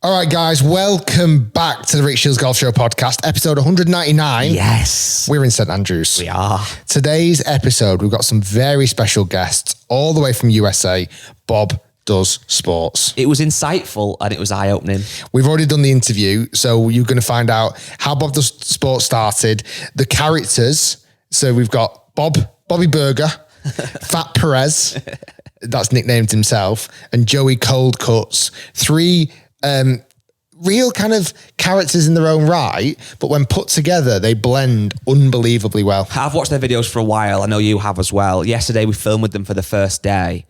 All right, guys, welcome back to the Rick Shiels Golf Show podcast, episode 199. Yes. We're in St. Andrews. We are. Today's episode, we've got some very special guests all the way from USA. Bob Does Sports. It was insightful and it was eye-opening. We've already done the interview, so you're going to find out how Bob Does Sports started, the characters. So we've got Robby Berger, Fat Perez, that's nicknamed himself, and Joey Cold Cuts. Three real kind of characters in their own right, but when put together, they blend unbelievably well. I've watched their videos for a while. I know you have as well. Yesterday, we filmed with them for the first day.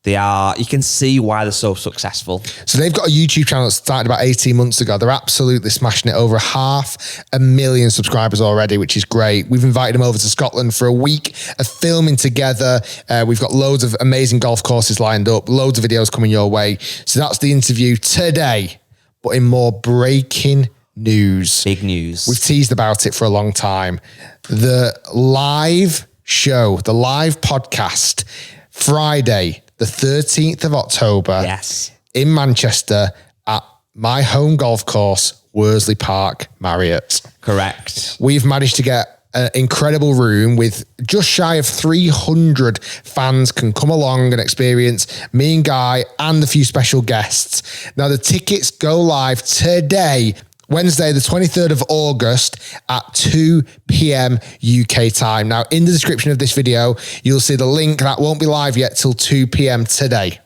You can see why they're so successful. So they've got a YouTube channel that started about 18 months ago. They're absolutely smashing it, over 500,000 subscribers already, which is great. We've invited them over to Scotland for a week of filming together. We've got loads of amazing golf courses lined up, loads of videos coming your way. So that's the interview today. But in more breaking news. Big news. We've teased about it for a long time. The live show, the live podcast, Friday, the 13th of October, yes, in Manchester at my home golf course, Worsley Park Marriott. Correct. We've managed to get an incredible room with just shy of 300 fans can come along and experience me and Guy and a few special guests. Now the tickets go live today, Wednesday, the 23rd of August at 2 p.m. UK time. Now, in the description of this video, you'll see the link. That won't be live yet till 2 p.m. today.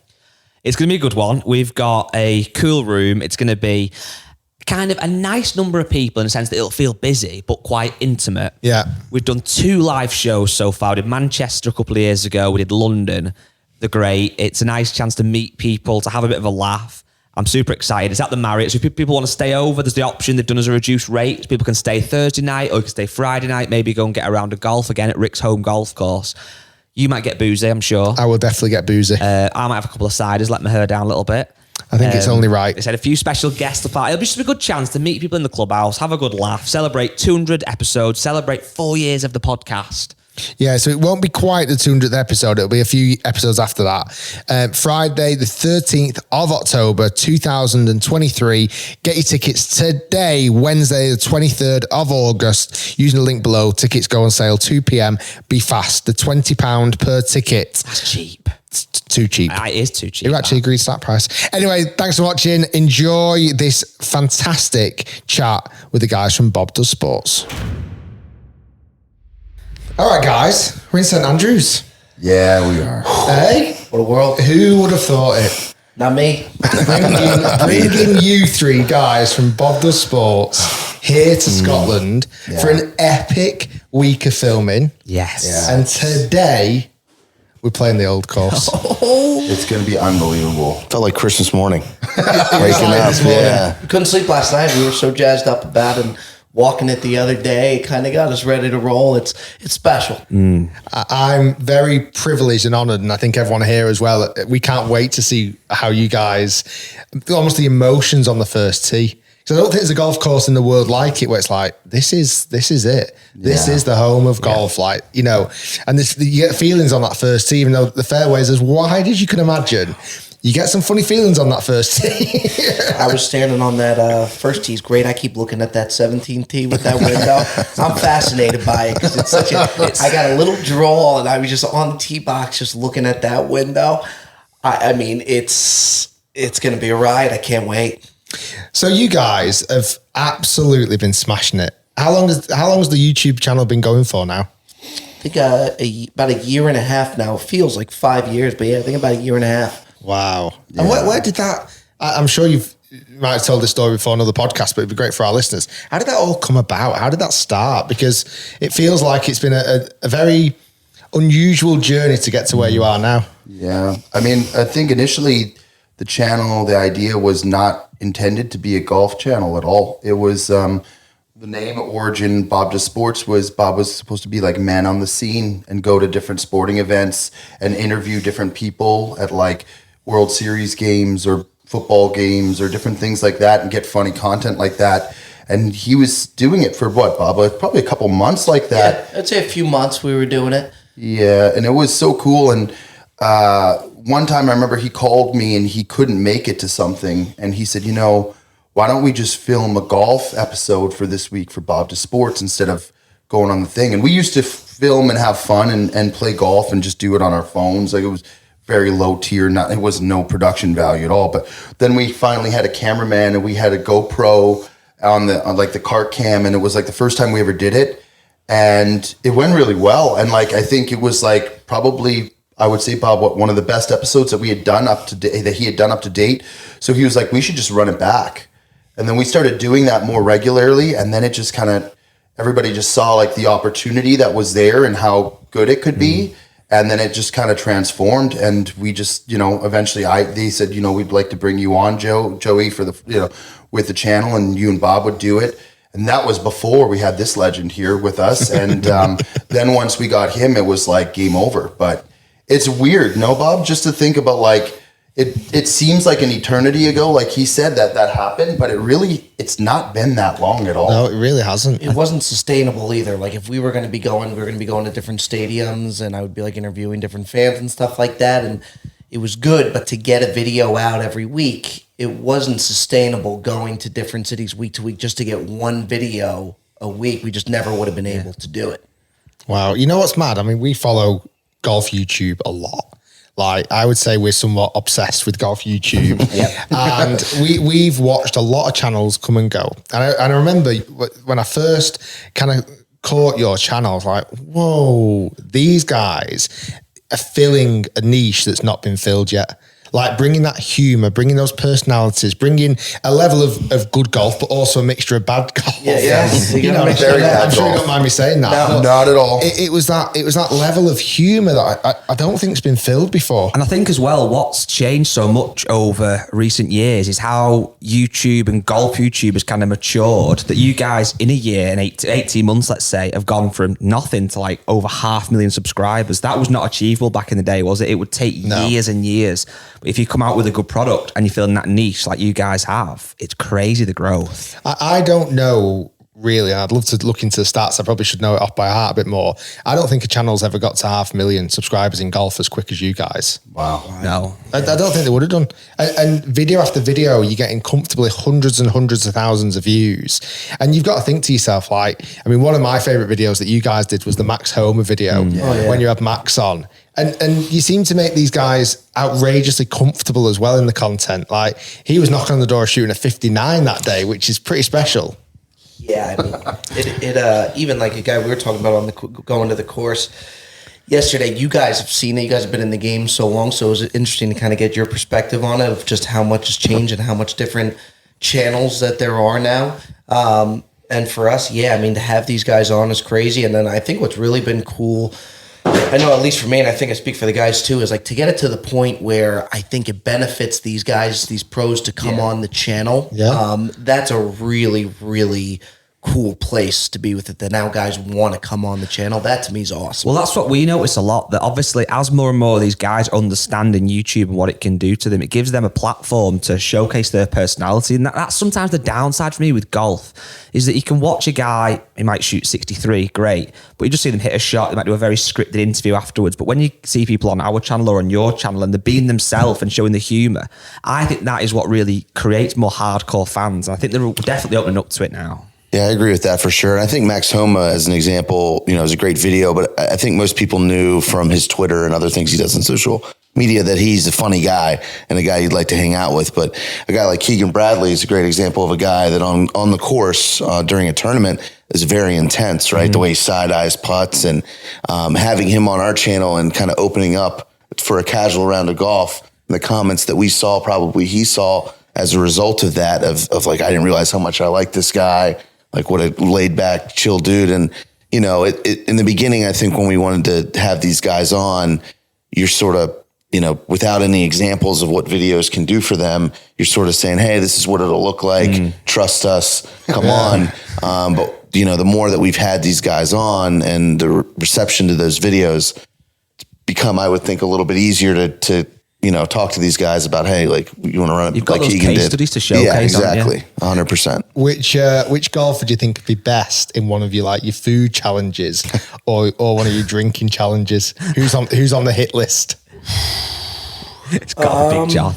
It's going to be a good one. We've got a cool room. It's going to be kind of a nice number of people in the sense that it'll feel busy, but quite intimate. Yeah. We've done 2 live shows so far. We did Manchester a couple of years ago. We did London. They're great. It's a nice chance to meet people, to have a bit of a laugh. I'm super excited. It's at the Marriott. So if people want to stay over, there's the option they've done as a reduced rate. So people can stay Thursday night or you can stay Friday night, maybe go and get a round of golf again at Rick's home golf course. You might get boozy, I'm sure. I will definitely get boozy. I might have a couple of ciders, let my hair down a little bit. I think it's only right. They said a few special guests to part. It'll be just a good chance to meet people in the clubhouse, have a good laugh, celebrate 200 episodes, celebrate 4 years of the podcast. Yeah, so it won't be quite the 200th episode. It'll be a few episodes after that. Friday, the 13th of October, 2023. Get your tickets today, Wednesday, the 23rd of August, using the link below. Tickets go on sale 2 p.m. Be fast. The £20 per ticket. That's cheap. It's too cheap. It is too cheap. Who actually agrees to that price? Anyway, thanks for watching. Enjoy this fantastic chat with the guys from Bob Does Sports. All right, guys, we're in St. Andrews. Yeah, we are. Hey? What a world. Who would have thought it? Not me. Bringing you three guys from Bob Does Sports here to Scotland for an epic week of filming. Yes. Yeah. And today, we're playing the old course. It's going to be unbelievable. Felt like Christmas morning. Waking up. Yeah. We couldn't sleep last night. We were so jazzed up about it. And walking it the other day, it kind of got us ready to roll. It's special. I'm very privileged and honored, and I think everyone here as well. We can't wait to see how you guys, almost the emotions on the first tee. Because I don't think there's a golf course in the world like it where it's like, this is it. This is the home of golf. Like, you know, and you get feelings on that first tee, even though the fairways as wide as you can imagine. You get some funny feelings on that first tee. I was standing on that first tee. It's great. I keep looking at that 17th tee with that window. I'm fascinated by it because it's such I got a little draw and I was just on the tee box just looking at that window. I mean, it's going to be a ride. I can't wait. So you guys have absolutely been smashing it. How long has the YouTube channel been going for now? I think about a year and a half now. It feels like 5 years, but yeah, I think about a year and a half. Wow. Yeah. And where did that, I'm sure you might have told this story before on another podcast, but it'd be great for our listeners. How did that all come about? How did that start? Because it feels like it's been a very unusual journey to get to where you are now. Yeah. I mean, I think initially the channel, the idea was not intended to be a golf channel at all. It was the name origin, Bob Does Sports, Bob was supposed to be like man on the scene and go to different sporting events and interview different people at like World Series games or football games or different things like that and get funny content like that. And he was doing it for what, Bob? Probably a couple months like that. Yeah, I'd say a few months we were doing it. Yeah, and it was so cool. And one time I remember he called me and he couldn't make it to something. And he said, why don't we just film a golf episode for this week for Bob to Sports instead of going on the thing? And we used to film and have fun and play golf and just do it on our phones. Like, it was very low tier. It was no production value at all. But then we finally had a cameraman and we had a GoPro on like the cart cam. And it was like the first time we ever did it. And it went really well. And like, I think it was like probably, I would say, Bob, one of the best episodes that we had done up to date, that he had done up to date. So he was like, we should just run it back. And then we started doing that more regularly. And then it just kind of, everybody just saw like the opportunity that was there and how good it could be. And then it just kind of transformed. And we just, eventually they said, we'd like to bring you on, Joey, for the, with the channel, and you and Bob would do it. And that was before we had this legend here with us. And then once we got him, it was like game over. But it's weird, no, Bob? Just to think about, like, it seems like an eternity ago, like he said, that happened, but it's not been that long at all. No, it really hasn't. It wasn't sustainable either. Like, if we were going to be going to different stadiums, and I would be like interviewing different fans and stuff like that. And it was good, but to get a video out every week, it wasn't sustainable going to different cities week to week just to get one video a week. We just never would have been able to do it. Wow. You know what's mad? I mean, we follow golf YouTube a lot. Like, I would say we're somewhat obsessed with golf YouTube. And we've watched a lot of channels come and go. And I remember when I first kind of caught your channel, I was like, whoa, these guys are filling a niche that's not been filled yet. Like, bringing that humor, bringing those personalities, bringing a level of good golf, but also a mixture of bad golf. Yes. I'm sure you don't mind me saying that. No, not at all. It was that level of humor that I don't think has been filled before. And I think as well, what's changed so much over recent years is how YouTube and golf YouTube has kind of matured, that you guys in a year and 18 months, let's say, have gone from nothing to like over 500,000 subscribers. That was not achievable back in the day, was it? It would take years and years. But if you come out with a good product and you fill in that niche like you guys have, it's crazy, the growth. I don't know, really. I'd love to look into the stats. I probably should know it off by heart a bit more. I don't think a channel's ever got to 500,000 subscribers in golf as quick as you guys. Wow. No. I don't think they would have done. And video after video, you're getting comfortably hundreds and hundreds of thousands of views. And you've got to think to yourself, like, I mean, one of my favorite videos that you guys did was the Max Homer video when you had Max on. And you seem to make these guys outrageously comfortable as well in the content. Like, he was knocking on the door shooting a 59 that day, which is pretty special. Yeah, I mean, even like a guy we were talking about going to the course yesterday, you guys have seen it. You guys have been in the game so long, so it was interesting to kind of get your perspective on it, of just how much has changed and how much different channels that there are now. And for us, I mean, to have these guys on is crazy. And then I think what's really been cool, I know at least for me, and I think I speak for the guys too, is like to get it to the point where I think it benefits these guys, these pros, to come on the channel. Yeah. That's a really, really cool place to be with it, that now guys want to come on the channel. That to me is awesome. Well, that's what we notice a lot, that obviously as more and more of these guys understanding YouTube and what it can do to them, it gives them a platform to showcase their personality. And that's sometimes the downside for me with golf, is that you can watch a guy, he might shoot 63, great, but you just see them hit a shot, they might do a very scripted interview afterwards. But when you see people on our channel or on your channel and they're being themselves and showing the humor, I think that is what really creates more hardcore fans. And I think they're definitely opening up to it now. Yeah, I agree with that for sure. And I think Max Homa, as an example, is a great video, but I think most people knew from his Twitter and other things he does on social media that he's a funny guy and a guy you'd like to hang out with. But a guy like Keegan Bradley is a great example of a guy that on the course during a tournament is very intense, right? Mm-hmm. The way he side eyes putts, and having him on our channel and kind of opening up for a casual round of golf, and the comments that we saw, probably he saw as a result of that, of like, I didn't realize how much I like this guy. Like, what a laid back, chill dude. And, in the beginning, I think when we wanted to have these guys on, you're sort of, without any examples of what videos can do for them, you're sort of saying, hey, this is what it'll look like. Trust us. Come on. But, the more that we've had these guys on and the reception to those videos, it's become, I would think, a little bit easier to talk to these guys about, hey, like, you want to run it. You've got like those Keegan case did. studies to showcase. Yeah, exactly. 100%. Which golfer do you think would be best in one of your food challenges or one of your drinking challenges? Who's on the hit list? It's got to be John.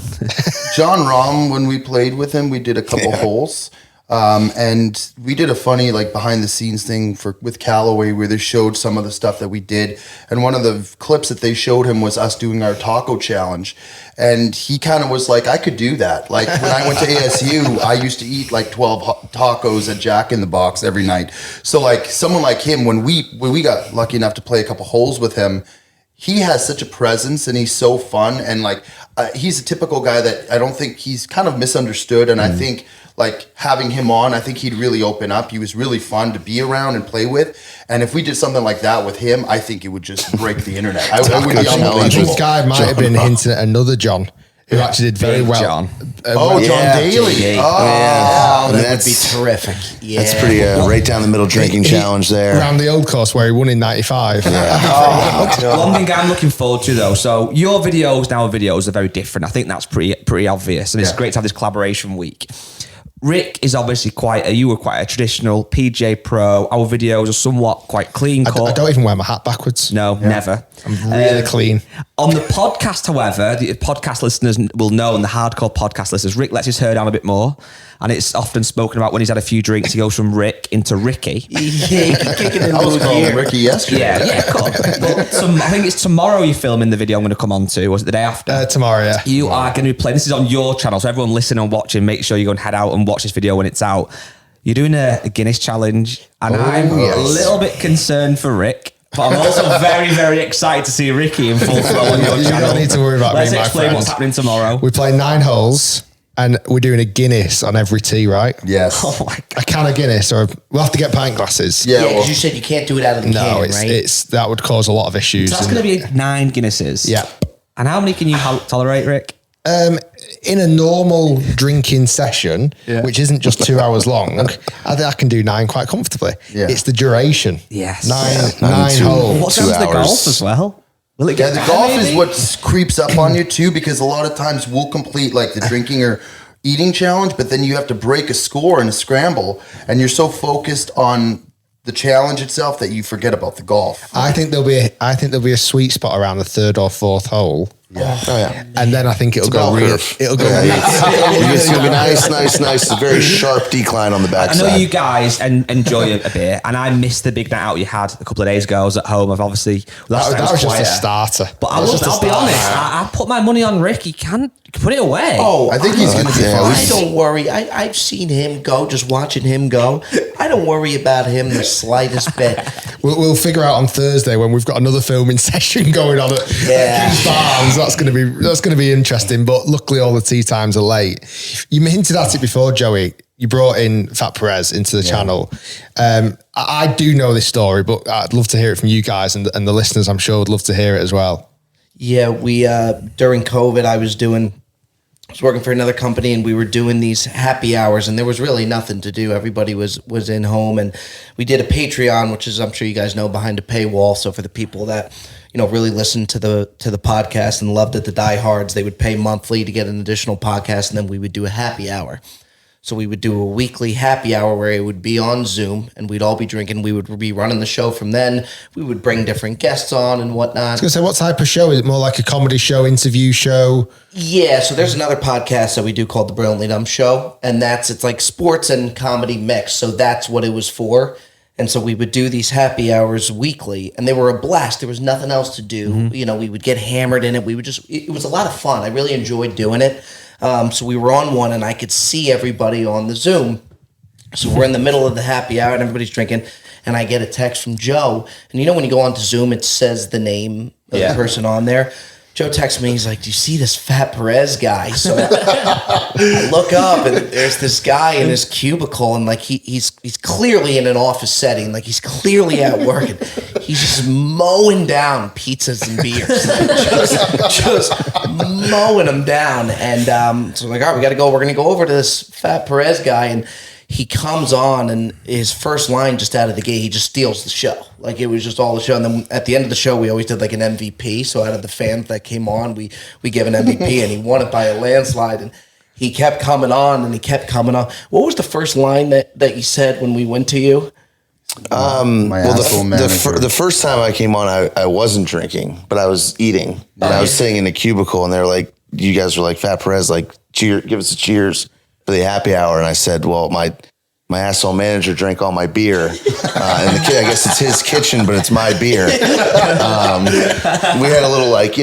John Rahm, when we played with him, we did a couple holes. And we did a funny behind the scenes thing with Callaway where they showed some of the stuff that we did. And one of the clips that they showed him was us doing our taco challenge. And he kind of was like, I could do that. Like when I went to ASU, I used to eat 12 tacos at Jack in the Box every night. So someone like him, when we got lucky enough to play a couple holes with him, he has such a presence and he's so fun. And he's a typical guy that I don't think he's kind of misunderstood. And I think having him on, I think he'd really open up. He was really fun to be around and play with. And if we did something like that with him, I think it would just break the internet. I would be I think Guy might have been hinting at another John who actually did very well. John. John Daly. That would be terrific. Yeah. That's pretty right down the middle drinking challenge there. Around the old course where he won in 95. One thing I'm looking forward to though, so your videos are very different. I think that's pretty obvious. And it's great to have this collaboration week. Rick is obviously you were quite a traditional PJ Pro. Our videos are somewhat quite clean cut. I don't even wear my hat backwards. No, never. I'm really clean. On the podcast, however, the podcast listeners will know, and the hardcore podcast listeners, Rick lets his hair down a bit more. And it's often spoken about when he's had a few drinks, he goes from Rick into Ricky. Yeah, kicking in I was calling Ricky yesterday. Yeah, cool. But I think it's tomorrow you're filming the video I'm going to come on to. Was it the day after? Tomorrow, yeah. You are going to be playing. This is on your channel, so everyone listening and watching, make sure you go and head out and watch this video when it's out. You're doing a Guinness challenge, and I'm a little bit concerned for Rick. But I'm also very, very excited to see Ricky in full flow on your channel. You don't need to worry about Let's me, my explain friend. what's happening tomorrow. We play 9 holes. And we're doing a Guinness on every tee, right? Yes. Oh my God. A can of Guinness, or we'll have to get pint glasses. Yeah, because you said you can't do it out of the can, right? it's that would cause a lot of issues. So that's going to be 9 Guinnesses. Yeah. And how many can you tolerate, Rick? In a normal drinking session, which isn't just 2 hours long, I think I can do 9 quite comfortably. Yeah. It's the duration. Yes. 9 holes. What happens to the hours. golf as well? Will it get the better, golf maybe? is what creeps up on you too, because a lot of times we'll complete the drinking or eating challenge, but then you have to break a score in a scramble, and you're so focused on the challenge itself that you forget about the golf. I think there'll be a sweet spot around the 3rd or 4th hole. Yeah. Oh yeah. And then I think it'll go real. It'll go real. It's gonna be nice. A very sharp decline on the I backside. know you guys enjoy a beer, and I missed the big night out you had a couple of days ago. I was at home. I've obviously That was just a quieter. starter. But I'll be honest. I put my money on Rick. He can put it away. Oh, I think he's going to be fine. I don't worry. I've seen him go, just watching him go. I don't worry about him the slightest bit. We'll figure out on Thursday when we've got another filming session going on at King's Barnes. That's going to be interesting. But luckily, all the tea times are late. You hinted at it before, Joey. You brought in Fat Perez into the channel. I do know this story, but I'd love to hear it from you guys, and the listeners, I'm sure, would love to hear it as well. Yeah, we during COVID, I was working for another company, and we were doing these happy hours, and there was really nothing to do. Everybody was in home, and we did a Patreon, which is, I'm sure you guys know, behind a paywall. So for the people that really listened to the podcast and loved it, the diehards, they would pay monthly to get an additional podcast, and then we would do a happy hour. So we would do a weekly happy hour where it would be on Zoom, and we'd all be drinking. We would be running the show from then. We would bring different guests on and whatnot. I was going to say, what type of show? Is it more like a comedy show, interview show? Yeah, so there's another podcast that we do called The Brilliantly Dumb Show, and it's like sports and comedy mix, so that's what it was for. And so we would do these happy hours weekly, and they were a blast. There was nothing else to do. Mm-hmm. We would get hammered in it. It was a lot of fun. I really enjoyed doing it. So we were on one, and I could see everybody on the Zoom. So we're in the middle of the happy hour, and everybody's drinking, and I get a text from Joe. And when you go on to Zoom, it says the name of the person on there. Joe texts me, he's like, do you see this Fat Perez guy? So I look up, and there's this guy in his cubicle, and he's clearly in an office setting, he's clearly at work, and he's just mowing down pizzas and beers, just mowing them down. And so I'm like, all right, we got to go. We're going to go over to this Fat Perez guy, and he comes on, and his first line just out of the gate, he just steals the show. It was just all the show. And then at the end of the show, we always did an MVP. So out of the fans that came on, we gave an MVP, and he won it by a landslide. And he kept coming on, and he kept coming on. What was the first line that you said when we went to you? The first time I came on, I wasn't drinking, but I was eating. And I was sitting in a cubicle, and they're like, you guys were like, Fat Perez, like, give us a cheers for the happy hour. And I said, well, my asshole manager drank all my beer. And the kid, I guess it's his kitchen, but it's my beer. We had a little, like,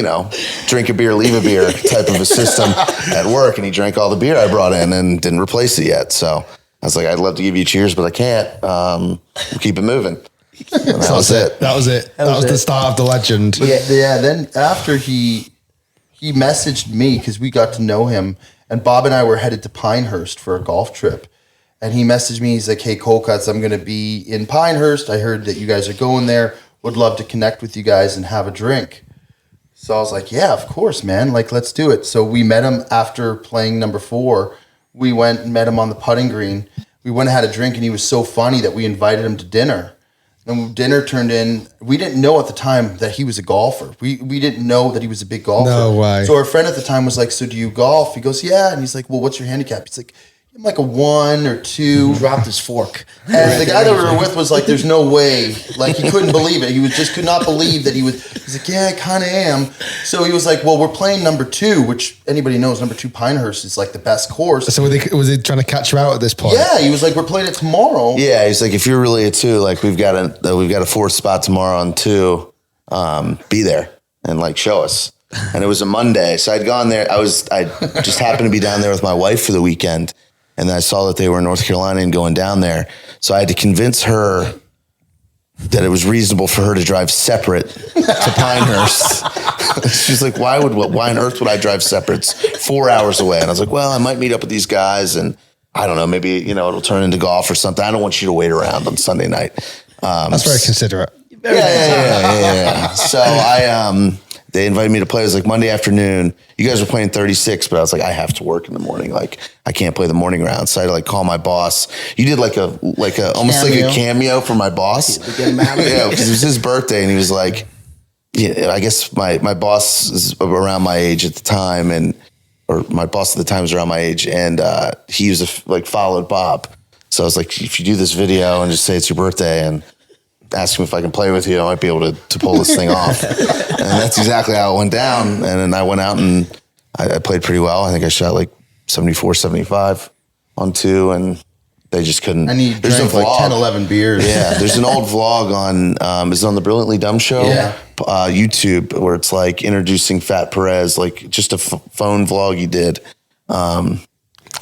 drink a beer, leave a beer type of a system at work. And he drank all the beer I brought in and didn't replace it yet. So I was like, I'd love to give you cheers, but I can't. We'll keep it moving. And that was it. That was it. That was the start of the legend. Yeah. Then after he messaged me because we got to know him, and Bob and I were headed to Pinehurst for a golf trip. And he messaged me. He's like, hey, Cold Cuts, I'm going to be in Pinehurst. I heard that you guys are going there. Would love to connect with you guys and have a drink. So I was like, yeah, of course, man. Like, let's do it. So we met him after playing number 4. We went and met him on the putting green. We went and had a drink, and he was so funny that we invited him to dinner. And dinner turned in. We didn't know at the time that he was a golfer. We didn't know that he was a big golfer. No way. So our friend at the time was like, so do you golf? He goes, yeah. And he's like, well, what's your handicap? He's like, I'm like a 1 or 2. Dropped his fork. And the guy that we were with was like, there's no way. Like, he couldn't believe it. He could not believe that he's like, yeah, I kind of am. So he was like, well, we're playing number 2, which anybody knows number 2 Pinehurst is like the best course. So was he trying to catch you out at this point? Yeah, he was like, we're playing it tomorrow. Yeah, he's like, if you're really a 2, like we've got a 4th spot tomorrow on 2, be there and like show us. And it was a Monday, so I'd gone there. I just happened to be down there with my wife for the weekend. And then I saw that they were in North Carolina and going down there. So I had to convince her that it was reasonable for her to drive separate to Pinehurst. She's like, why on earth would I drive separate? It's 4 hours away. And I was like, well, I might meet up with these guys and I don't know, maybe, it'll turn into golf or something. I don't want you to wait around on Sunday night. That's very considerate. Yeah. So they invited me to play. It was like Monday afternoon. You guys were playing 36, but I was like, I have to work in the morning. Like, I can't play the morning round. So I had to like call my boss. You did like a almost like a cameo for my boss. Yeah, because it was his birthday, and he was like, yeah, I guess my boss is around my age at the time, or my boss at the time was around my age, and he was followed Bob. So I was like, if you do this video and just say it's your birthday and ask him if I can play with you, I might be able to pull this thing off. And that's exactly how it went down. And then I went out and I played pretty well. I think I shot like 74, 75 on 2, and they just couldn't. And he drank like 10, 11 beers. Yeah, there's an old vlog on, is it on the Brilliantly Dumb Show? Yeah. YouTube, where it's like introducing Fat Perez, like just a phone vlog he did.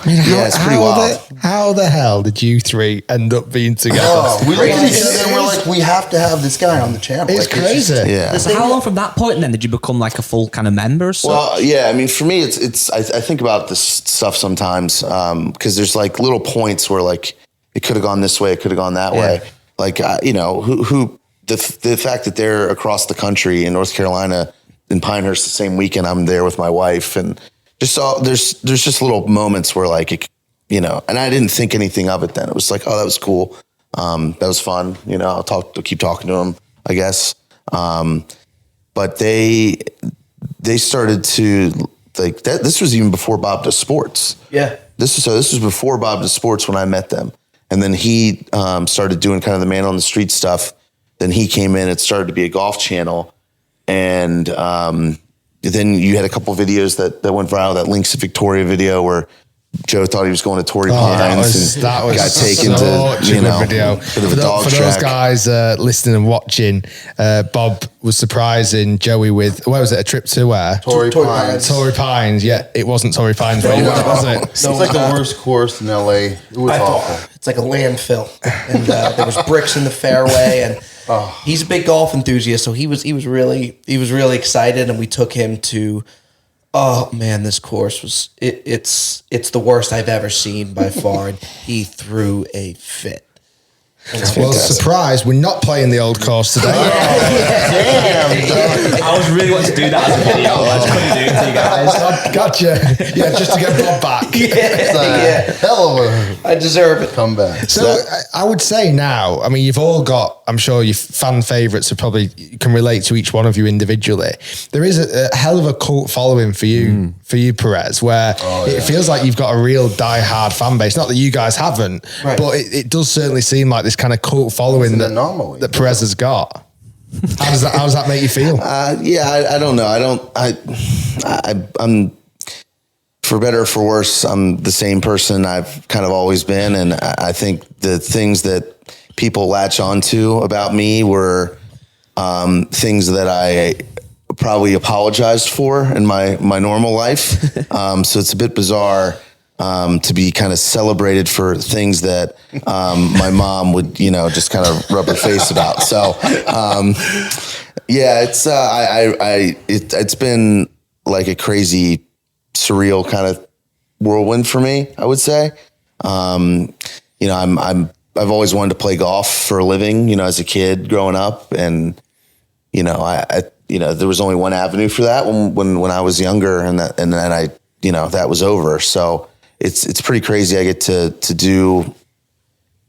It's pretty wild. How the hell did you 3 end up being together? We looked at each other and we're like, we have to have this guy on the channel. It's crazy. Yeah. So how long from that point then did you become like a full kind of member? Well, yeah. I mean, for me, it's. I think about this stuff sometimes because there's like little points where like it could have gone this way, it could have gone that way. Like the fact that they're across the country in North Carolina in Pinehurst the same weekend I'm there with my wife, and just there's just little moments where like and I didn't think anything of it then. It was like, oh, that was cool. That was fun. I'll keep talking to them, I guess. But they started to like that. This was even before Bob does sports. Yeah. This was before Bob does sports when I met them. And then he started doing kind of the man on the street stuff. Then he came in. It started to be a golf channel. And then you had a couple videos that went viral. That Links to Victoria video where Joe thought he was going to Torrey Pines that was got taken such to, a good video. bit of a dog for track. those guys listening and watching, Bob was surprising Joey with, where was it, a trip to where? Torrey Pines. Torrey Pines, yeah. It wasn't Torrey Pines, was it? It's like the worst course in LA. It was awful. It's like a landfill, and there was bricks in the fairway, and he's a big golf enthusiast, so he was really excited, and we took him to. Oh man, this course was it's the worst I've ever seen by far, and he threw a fit. Well, surprise, we're not playing the old course today. Damn. I was really wanting to do that as a video. I just couldn't do it to you guys. Gotcha. Yeah, just to get Bob back. Hell of a I deserve it. comeback. So I would say now, I mean, you've all got, I'm sure your fan favorites who probably can relate to each one of you individually. There is a hell of a cult following for you, Perez, where it feels like you've got a real die-hard fan base. Not that you guys haven't, but it does certainly seem like this kind of cult following that Perez has got. How does that make you feel? I don't know. I'm for better or for worse, I'm the same person I've kind of always been. And I think the things that people latch onto about me were things that I probably apologized for in my normal life. So it's a bit bizarre to be kind of celebrated for things that my mom would, just kind of rub her face about. So yeah, it's been like a crazy, surreal kind of whirlwind for me, I would say. I've always wanted to play golf for a living, as a kid growing up. And, there was only one avenue for that when I was younger, and then that was over. So it's pretty crazy. I get to do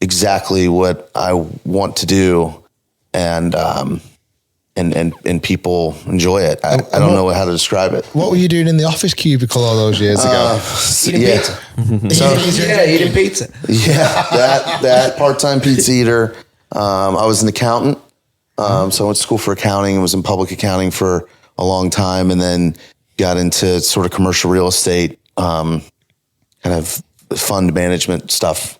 exactly what I want to do, and people enjoy it. I don't know how to describe it. What were you doing in the office cubicle all those years ago? Eating pizza. Eating pizza. Yeah, that part-time pizza eater. I was an accountant. So I went to school for accounting and was in public accounting for a long time, and then got into sort of commercial real estate, kind of fund management stuff.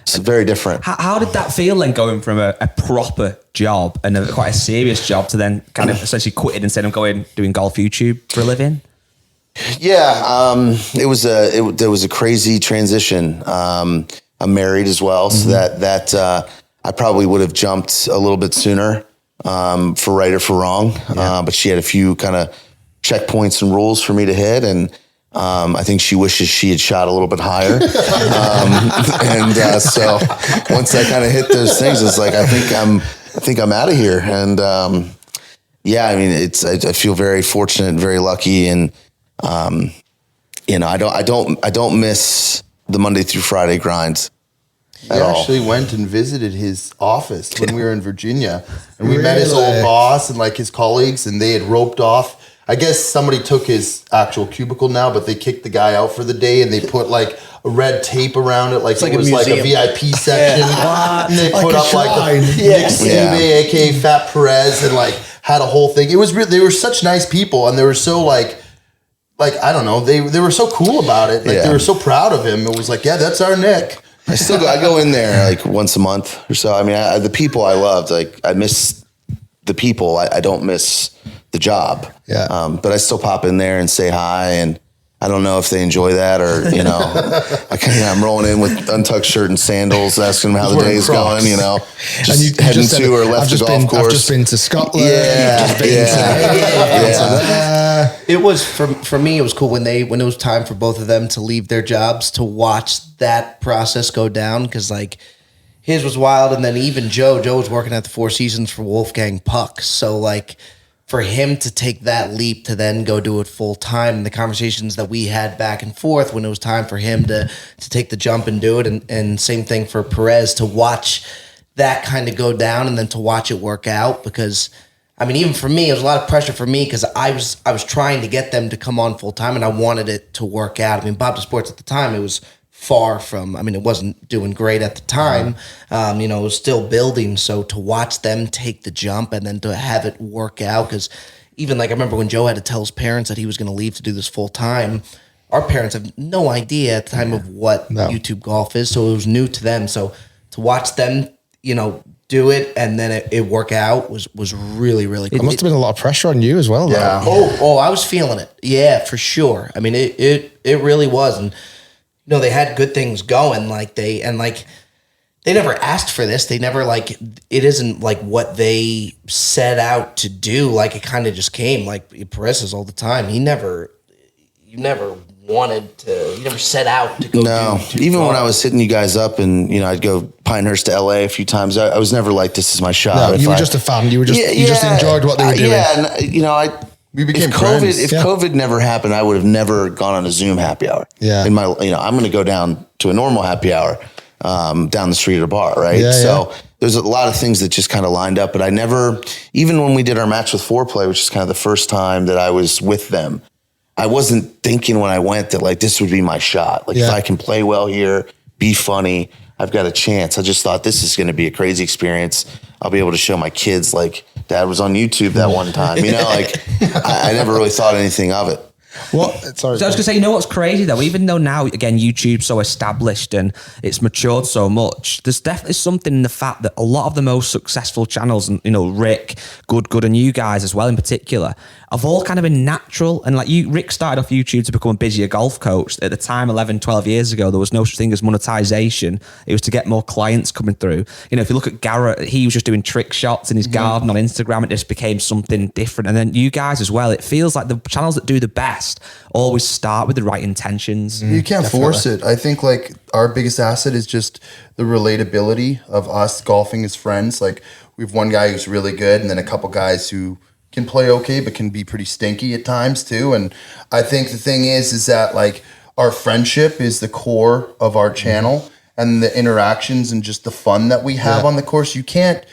It's very different. How did that feel then, going from a proper job and quite a serious job to then kind of essentially quitting and saying I'm doing golf YouTube for a living? Yeah, it was a crazy transition. I'm married as well, so that I probably would have jumped a little bit sooner, for right or for wrong. But she had a few kind of checkpoints and rules for me to hit, and I think she wishes she had shot a little bit higher. So once I kind of hit those things, it's like I think I'm out of here. And I feel very fortunate and very lucky, and I don't miss the Monday through Friday grind. We actually went and visited his office when we were in Virginia, and we met his old boss and like his colleagues, and they had roped off. I guess somebody took his actual cubicle now, but they kicked the guy out for the day, and they put like a red tape around it, like it was like a VIP section. And they put up like Nick Steve, aka Fat Perez, and like had a whole thing. It was they were such nice people, and they were so like I don't know, they were so cool about it. Like they were so proud of him. It was like, yeah, that's our Nick. I go in there like once a month or so. I mean, the people I loved, like I miss the people. I don't miss the job. Yeah. But I still pop in there and say hi, and I don't know if they enjoy that or, I'm rolling in with untucked shirt and sandals, asking them how the day's going, just heading to or left the golf course. I've just been to Scotland. It was for me. It was cool when it was time for both of them to leave their jobs to watch that process go down, because like his was wild, and then even Joe was working at the Four Seasons for Wolfgang Puck, so like for him to take that leap to then go do it full time, and the conversations that we had back and forth when it was time for him to take the jump and do it, and same thing for Perez to watch that kind of go down and then to watch it work out, because I mean, even for me, it was a lot of pressure for me because I was trying to get them to come on full time, and I wanted it to work out. I mean, Bob Sports at the time, it was far from, I mean, it wasn't doing great at the time. It was still building. So to watch them take the jump and then to have it work out, because even like I remember when Joe had to tell his parents that he was going to leave to do this full time, our parents have no idea at the time of what YouTube golf is. So it was new to them. So to watch them, do it and then it work out was really, really cool. It must have been a lot of pressure on you as well, though. Yeah. Oh, I was feeling it. Yeah, for sure. I mean, it really was. And, they had good things going. They never asked for this. They never it isn't like what they set out to do. Like it kind of just came. Like Perez says all the time. You never wanted to. You never set out to go. No, even when I was hitting you guys up, and I'd go Pinehurst to LA a few times. I was never like, this is my shot. No, you were just a fan. You were just you just enjoyed what they were doing. Yeah, and we became friends. If COVID never happened, I would have never gone on a Zoom happy hour. Yeah. I'm going to go down to a normal happy hour down the street at a bar, right? Yeah, so there's a lot of things that just kind of lined up, but I never, even when we did our match with Foreplay, which is kind of the first time that I was with them, I wasn't thinking when I went that this would be my shot. If I can play well here, be funny, I've got a chance. I just thought this is going to be a crazy experience. I'll be able to show my kids Dad was on YouTube that one time. I never really thought anything of it. What? Sorry. So I was gonna say, you know what's crazy though? Even though now, again, YouTube's so established and it's matured so much, there's definitely something in the fact that a lot of the most successful channels, and Rick, Good, and you guys as well in particular, have all kind of been natural. And like Rick started off YouTube to become a busier golf coach. At the time, 11, 12 years ago, there was no such thing as monetization. It was to get more clients coming through. If you look at Garrett, he was just doing trick shots in his garden on Instagram. It just became something different. And then you guys as well, it feels like the channels that do the best always start with the right intentions. You can't force it. I think like our biggest asset is just the relatability of us golfing as friends. Like we have one guy who's really good and then a couple guys who can play okay, but can be pretty stinky at times too. And I think the thing is that like our friendship is the core of our channel, and the interactions and just the fun that we have on the course. You can't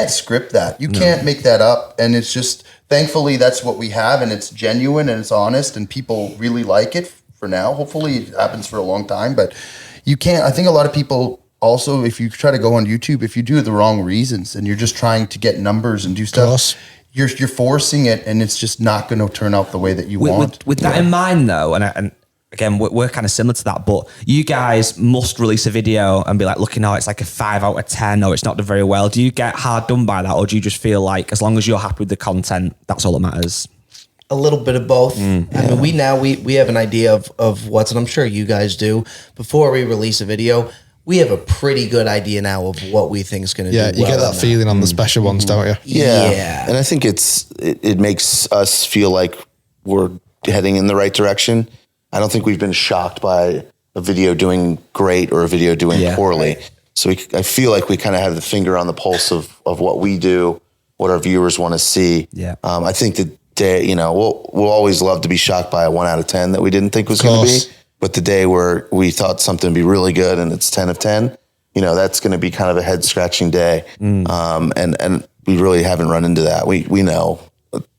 script that. You can't make that up. And it's just, thankfully that's what we have, and it's genuine and it's honest and people really like it for now. Hopefully it happens for a long time, but you can't, I think a lot of people also, if you try to go on YouTube, if you do it the wrong reasons and you're just trying to get numbers and do stuff, you're forcing it, and it's just not going to turn out the way that you want. With that in mind, though, and again, we're kind of similar to that, but you guys must release a video and be like, looking, it's like a 5 out of 10, or it's not done very well. Do you get hard done by that, or do you just feel like as long as you're happy with the content, that's all that matters? A little bit of both. I mean, we have an idea of what's, and I'm sure you guys do. Before we release a video, we have a pretty good idea now of what we think is going to do. Yeah, you get that feeling on the special ones, don't you? Yeah. And I think it makes us feel like we're heading in the right direction. I don't think we've been shocked by a video doing great or a video doing poorly. Right. So I feel like we kind of have the finger on the pulse of what we do, what our viewers want to see. Yeah. I think that we'll always love to be shocked by a 1 out of 10 that we didn't think was going to be. But the day where we thought something would be really good and it's 10 of 10, that's going to be kind of a head scratching day. And we really haven't run into that. We know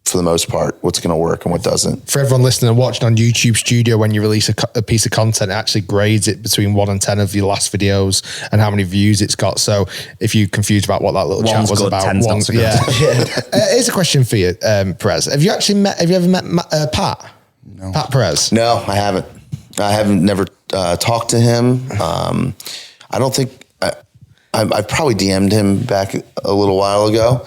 for the most part what's going to work and what doesn't. For everyone listening and watching on YouTube Studio, when you release a piece of content, it actually grades it between 1 and 10 of your last videos and how many views it's got. So if you're confused about what that little chat was about, here's a question for you, Perez. Have you ever met Pat? No. Pat Perez? No, I haven't. Never talked to him. I don't think I probably DM'd him back a little while ago.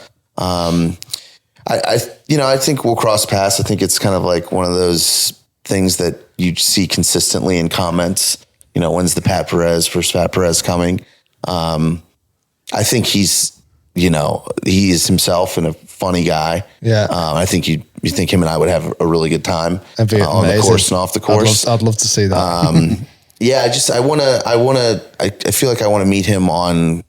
I think we'll cross paths. I think it's kind of like one of those things that you see consistently in comments. When's the Pat Perez versus Fat Perez coming? I think he is himself and a funny guy. Yeah. I think you think him and I would have a really good time on the course and off the course. I'd love to see that. I feel like I want to meet him on,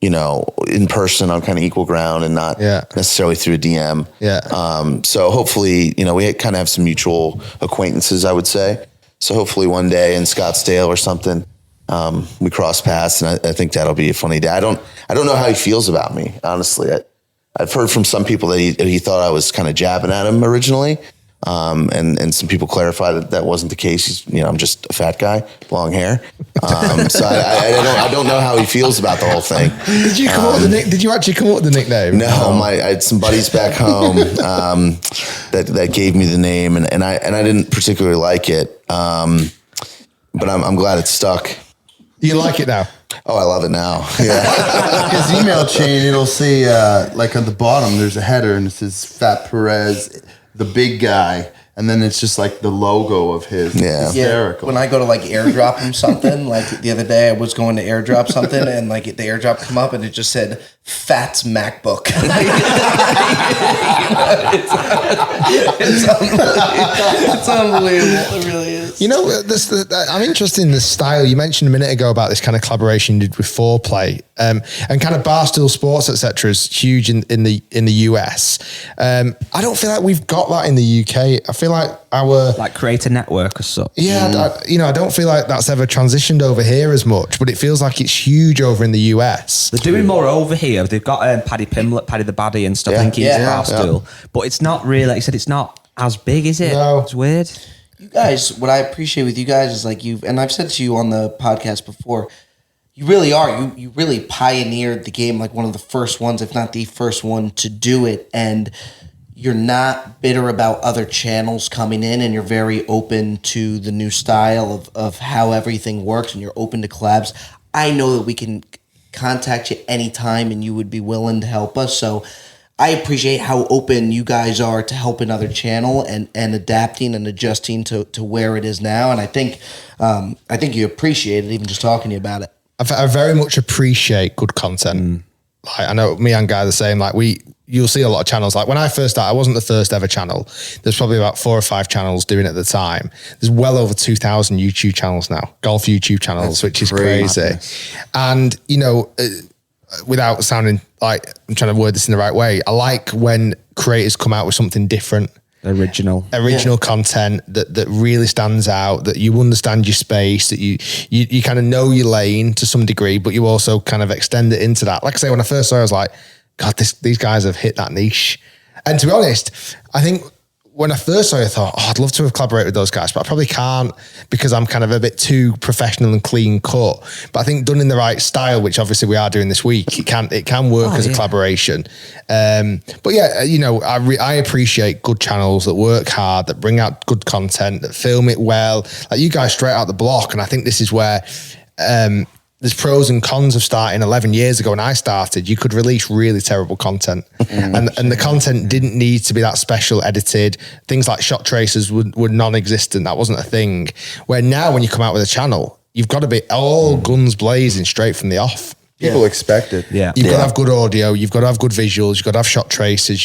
in person on kind of equal ground and not necessarily through a DM. Yeah. So hopefully, we kind of have some mutual acquaintances, I would say. So hopefully one day in Scottsdale or something, we cross paths, and I think that'll be a funny day. I don't know how he feels about me, honestly. I've heard from some people that he thought I was kind of jabbing at him originally. And some people clarified that wasn't the case. I'm just a fat guy, long hair. So I don't know how he feels about the whole thing. Did you actually come up with the nickname? No, I had some buddies back home that gave me the name, and I didn't particularly like it. But I'm glad it stuck. You like it now? Oh, I love it now. Yeah. His email chain, it'll say like on the bottom, there's a header and it says Fat Perez, the big guy, and then it's just like the logo of his. Yeah. Hysterical. When I go to like airdrop him something, like the other day I was going to airdrop something and like the airdrop come up and it just said Fat's MacBook. It's unbelievable. It really is. I'm interested in the style. You mentioned a minute ago about this kind of collaboration you did with Foreplay, and kind of Barstool Sports, etc. is huge in the US. I don't feel like we've got that in the UK. I feel like our creator network or so. Yeah, I don't feel like that's ever transitioned over here as much, but it feels like it's huge over in the US. They're doing more over here. They've got Paddy Pimlet, Paddy the Baddie and stuff. I think he's Barstool, but it's not really. Like you said, it's not as big, is it? No, it's weird. You guys, what I appreciate with you guys is like and I've said to you on the podcast before, you really are. You really pioneered the game, like one of the first ones, if not the first one to do it. And you're not bitter about other channels coming in, and you're very open to the new style of how everything works, and you're open to collabs. I know that we can contact you anytime and you would be willing to help us. So I appreciate how open you guys are to helping other channel and adapting and adjusting to where it is now. And I think you appreciate it, even just talking to you about it. I very much appreciate good content. Like, I know me and Guy are the same. Like you'll see a lot of channels. Like when I first started, I wasn't the first ever channel. There's probably about 4 or 5 channels doing it at the time. There's well over 2,000 YouTube channels now, golf YouTube channels, which is crazy. And, you know, without sounding like I'm trying to word this in the right way, I like when creators come out with something different. Original content that really stands out, that you understand your space, that you kind of know your lane to some degree, but you also kind of extend it into that. Like I say, when I first saw it, I was like, God, these guys have hit that niche. And to be honest, I think when I first saw it, I thought, I'd love to have collaborated with those guys, but I probably can't because I'm kind of a bit too professional and clean cut. But I think done in the right style, which obviously we are doing this week, it can work as a collaboration. But yeah, you know, I appreciate good channels that work hard, that bring out good content, that film it well. Like you guys straight out the block. And I think this is where, there's pros and cons of starting 11 years ago when I started. You could release really terrible content and the content didn't need to be that special edited. Things like shot tracers were non-existent. That wasn't a thing. Where now when you come out with a channel, you've got to be all guns blazing straight from the off. People expect it. Yeah. You've got to have good audio. You've got to have good visuals. You've got to have shot traces.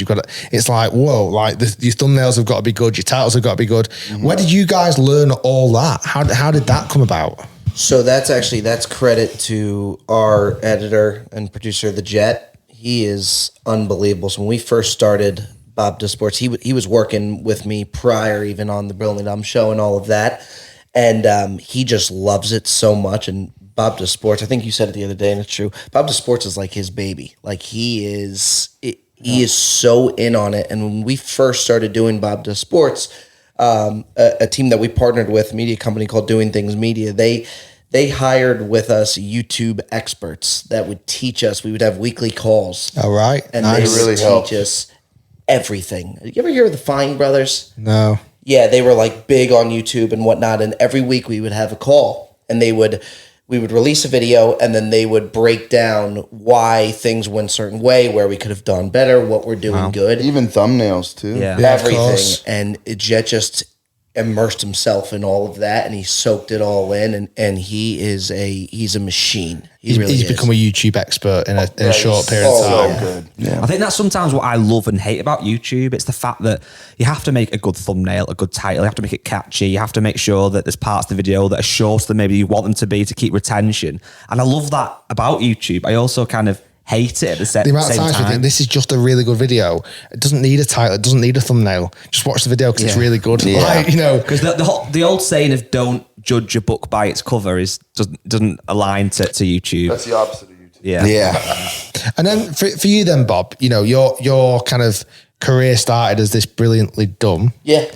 It's like, whoa, like your thumbnails have got to be good. Your titles have got to be good. Where did you guys learn all that? How did that come about? So that's credit to our editor and producer, The Jet. He is unbelievable. So when we first started Bob Does Sports, he was working with me prior, even on the Brilliant Dumb Show and all of that. And he just loves it so much. And Bob Does Sports, I think you said it the other day, and it's true. Bob Does Sports is like his baby. Like he is so in on it. And when we first started doing Bob Does Sports, a team that we partnered with, a media company called Doing Things Media, they hired with us YouTube experts that would teach us. We would have weekly calls. All right. And they would teach us everything. You ever hear of the Fine Brothers? No. Yeah, they were like big on YouTube and whatnot. And every week we would have a call, and we would release a video, and then they would break down why things went a certain way, where we could have done better, what we're doing good. Even thumbnails too. Yeah, everything. And Jet just immersed himself in all of that, and he soaked it all in, and he's a machine. He's become a YouTube expert in a short period of time. So good. Yeah. I think that's sometimes what I love and hate about YouTube. It's the fact that you have to make a good thumbnail, a good title, you have to make it catchy, you have to make sure that there's parts of the video that are shorter than maybe you want them to be to keep retention. And I love that about YouTube. I also kind of hate it at the same time. The amount of times we think this is just a really good video. It doesn't need a title. It doesn't need a thumbnail. Just watch the video because it's really good. Yeah. Like, you know, because the old saying of "don't judge a book by its cover" doesn't align to YouTube. That's the opposite of YouTube. Yeah. And then for you then, Bob, you know, your kind of career started as this Brilliantly Dumb. Yeah.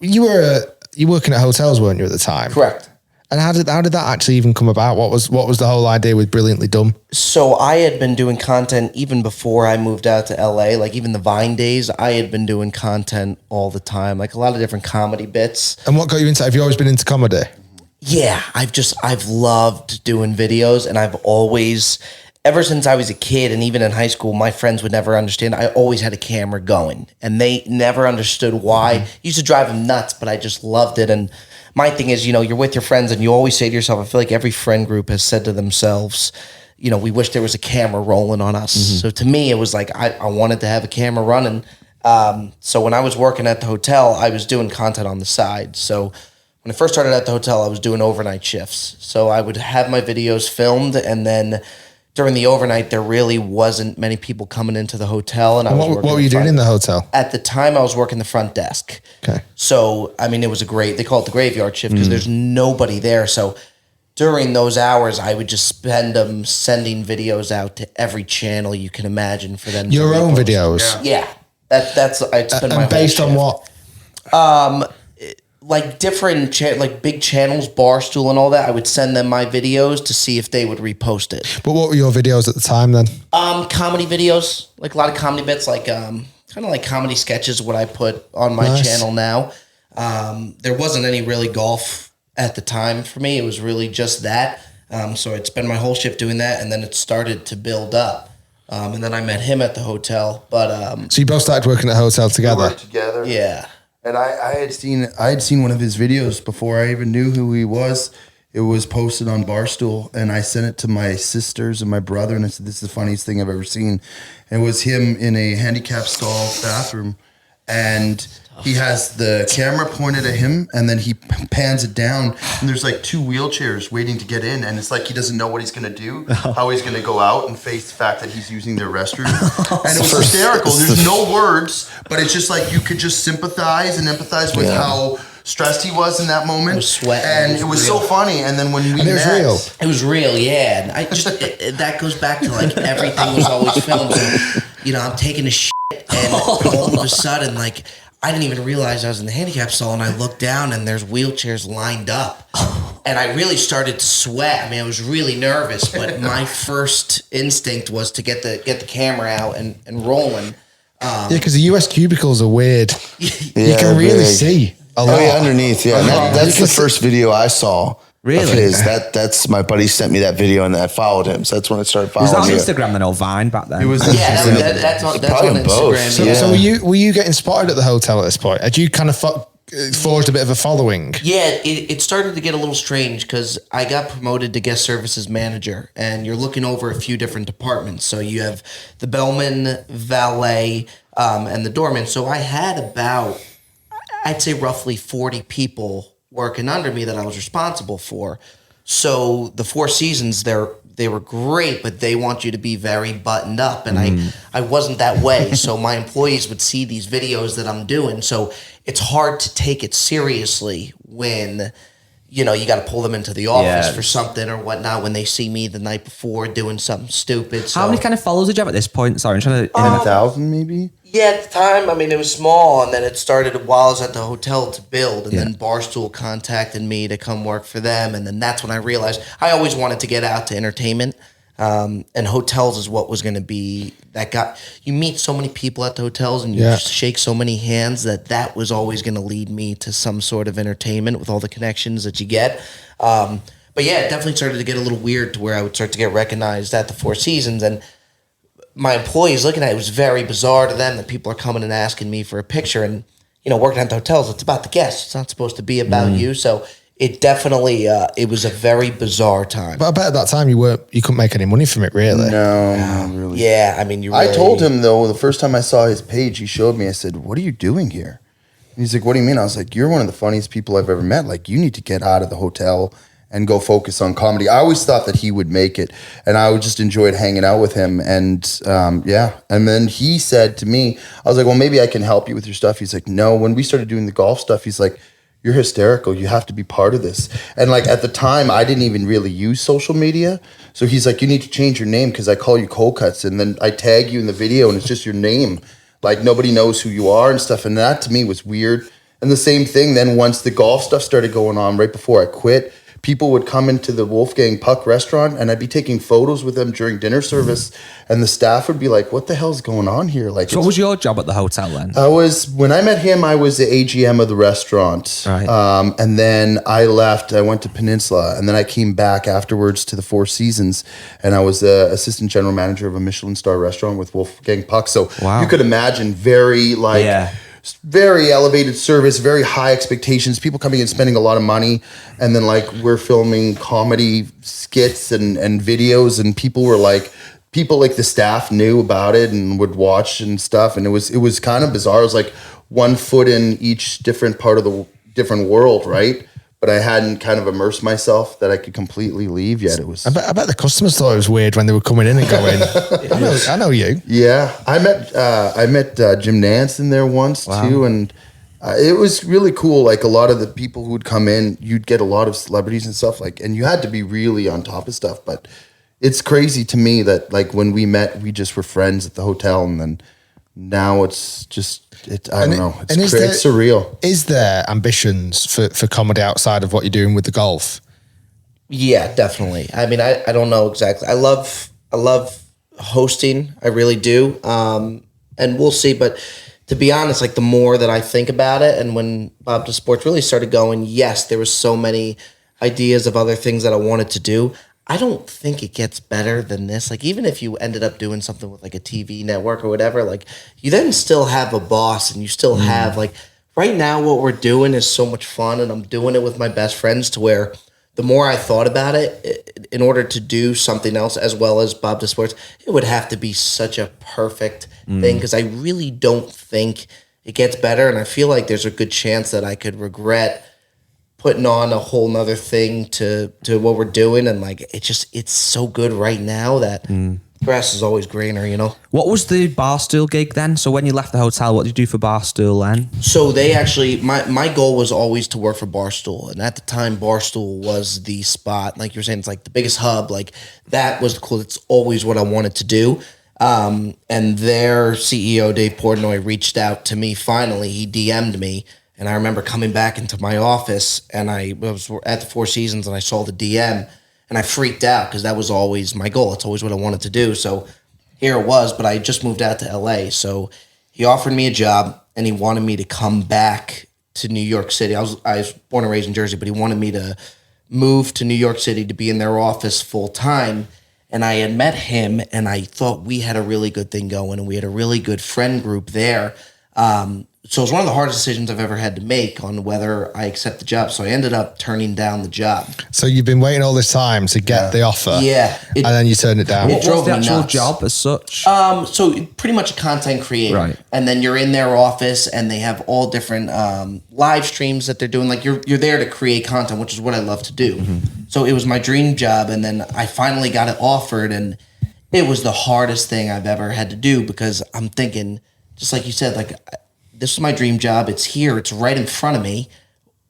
You were working at hotels, weren't you, at the time? Correct. And how did that actually even come about? What was the whole idea with Brilliantly Dumb? So I had been doing content even before I moved out to LA. Like even the Vine days, I had been doing content all the time, like a lot of different comedy bits. And what got you into? Have you always been into comedy? Yeah, I've loved doing videos, and I've always, ever since I was a kid and even in high school, my friends would never understand. I always had a camera going, and they never understood why. It used to drive them nuts, but I just loved it. And my thing is, you know, you're with your friends and you always say to yourself, I feel like every friend group has said to themselves, you know, we wish there was a camera rolling on us. So to me, it was like, I wanted to have a camera running. So when I was working at the hotel, I was doing content on the side. So when I first started at the hotel, I was doing overnight shifts. So I would have my videos filmed, and then during the overnight, there really wasn't many people coming into the hotel. And what were you doing in the hotel? At the time, I was working the front desk. Okay. So, I mean, it was they call it the graveyard shift because there's nobody there. So during those hours, I would just spend them sending videos out to every channel you can imagine for them. Your own videos? Yeah. That's I'd spend my and based whole on shift. what? Like different like big channels, Barstool and all that, I would send them my videos to see if they would repost it. But what were your videos at the time then? Comedy videos, like a lot of comedy bits, like kind of like comedy sketches, what I put on my channel now. There wasn't any really golf at the time for me. It was really just that. So I'd spend my whole shift doing that, and then it started to build up. And then I met him at the hotel. But so you both started working at a hotel together? We worked together. Yeah. And I had seen one of his videos before I even knew who he was. It was posted on Barstool, and I sent it to my sisters and my brother, and I said, "This is the funniest thing I've ever seen." And it was him in a handicap stall bathroom, and he has the camera pointed at him, and then he pans it down, and there's like 2 wheelchairs waiting to get in, and it's like he doesn't know what he's going to do, how he's going to go out and face the fact that he's using their restroom. And it was hysterical. There's no words, but it's just like you could just sympathize and empathize with how stressed he was in that moment. I was sweating. And it was so funny. And then when we met, it was real, yeah. And I just that goes back to like everything was always filmed. So, I'm taking a shit, and all of a sudden, like, I didn't even realize I was in the handicap stall, and I looked down and there's wheelchairs lined up. And I really started to sweat. I mean, I was really nervous, but my first instinct was to get the camera out and rolling. Because the US cubicles are weird. You can really see a lot. Oh yeah, underneath. Yeah, that's the first video I saw. Really? Of his. That's my buddy sent me that video, and I followed him. So that's when I started Was following. that on Instagram then or Vine back then? it was that's on Instagram. So were you getting spotted at the hotel at this point? Had you kind of forged a bit of a following? Yeah, it started to get a little strange because I got promoted to guest services manager, and you're looking over a few different departments. So you have the bellman, valet, and the doorman. So I had about, I'd say roughly 40 people working under me that I was responsible for. So the Four Seasons, they were great, but they want you to be very buttoned up, and I wasn't that way. So my employees would see these videos that I'm doing. So it's hard to take it seriously when you got to pull them into the office for something or whatnot when they see me the night before doing something stupid. So, how many kind of followers did you have at this point? Sorry, I'm trying to. 1,000 maybe. Yeah, at the time, I mean, it was small, and then it started while I was at the hotel to build, and then Barstool contacted me to come work for them, and then that's when I realized I always wanted to get out to entertainment, and hotels is what was going to be you meet so many people at the hotels, and you just shake so many hands that was always going to lead me to some sort of entertainment with all the connections that you get. But yeah, it definitely started to get a little weird to where I would start to get recognized at the Four Seasons, and my employees looking at it was very bizarre to them that people are coming and asking me for a picture. And, working at the hotels, it's about the guests. It's not supposed to be about you. So it definitely, it was a very bizarre time. But I bet at that time you couldn't make any money from it, really. No, not really. Yeah, I mean, I told him, though, the first time I saw his page, he showed me, I said, "What are you doing here?" And he's like, "What do you mean?" I was like, "You're one of the funniest people I've ever met. Like, you need to get out of the hotel and go focus on comedy." I always thought that he would make it, and I just enjoyed hanging out with him. And and then he said to me, I was like, "Well, maybe I can help you with your stuff." He's like, "No." When we started doing the golf stuff, he's like, "You're hysterical. You have to be part of this." And like at the time, I didn't even really use social media. So he's like, "You need to change your name because I call you Cold Cuts, and then I tag you in the video, and it's just your name. Like nobody knows who you are and stuff." And that to me was weird. And the same thing then once the golf stuff started going on right before I quit, people would come into the Wolfgang Puck restaurant, and I'd be taking photos with them during dinner service, and the staff would be like, "What the hell's going on here?" Like, So what was your job at the hotel then? when I met him, I was the AGM of the restaurant. Right. And then I left, I went to Peninsula, and then I came back afterwards to the Four Seasons, and I was the assistant general manager of a Michelin star restaurant with Wolfgang Puck. So you could imagine very elevated service, very high expectations, people coming in spending a lot of money. And then like we're filming comedy skits and videos, and people like the staff knew about it and would watch and stuff. And it was kind of bizarre. It was like 1 foot in each different part of the different world, right? But I hadn't kind of immersed myself that I could completely leave yet. It was. I bet the customers thought it was weird when they were coming in and going. I know you. Yeah, I met Jim Nance in there once too, and it was really cool. Like a lot of the people who would come in, you'd get a lot of celebrities and stuff. Like, and you had to be really on top of stuff. But it's crazy to me that like when we met, we just were friends at the hotel, and then now it's just. I don't know. It's surreal. Is there ambitions for comedy outside of what you're doing with the golf? Yeah, definitely. I mean, I don't know exactly. I love hosting. I really do. and we'll see. But to be honest, like the more that I think about it, and when Bob to Sports really started going, yes, there was so many ideas of other things that I wanted to do. I don't think it gets better than this. Like, even if you ended up doing something with like a TV network or whatever, like you then still have a boss and you still have like, right now what we're doing is so much fun, and I'm doing it with my best friends to where the more I thought about it, in order to do something else as well as Bob to Sports, it would have to be such a perfect thing, because I really don't think it gets better, and I feel like there's a good chance that I could regret putting on a whole nother thing to what we're doing, and like it's so good right now that grass is always greener, you know. What was the Barstool gig then? So when you left the hotel, what did you do for Barstool then? So they actually, my goal was always to work for Barstool, and at the time Barstool was the spot, like you were saying, it's like the biggest hub, like that was the cool. It's always what I wanted to do. And their CEO Dave Portnoy reached out to me. Finally, he DM'd me. And I remember coming back into my office, and I was at the Four Seasons, and I saw the DM, and I freaked out because that was always my goal. It's always what I wanted to do. So here it was, but I just moved out to LA. So he offered me a job, and he wanted me to come back to New York City. I was born and raised in Jersey, but he wanted me to move to New York City to be in their office full time. And I had met him, and I thought we had a really good thing going, and we had a really good friend group there. So it was one of the hardest decisions I've ever had to make on whether I accept the job. So I ended up turning down the job. So you've been waiting all this time to get the offer. Yeah. And then you turned it down. What was the me actual nuts. job as such? So pretty much a content creator. Right. And then you're in their office, and they have all different live streams that they're doing. Like you're there to create content, which is what I love to do. So it was my dream job, and then I finally got it offered, and it was the hardest thing I've ever had to do, because I'm thinking, just like you said, like, this is my dream job. It's here. It's right in front of me.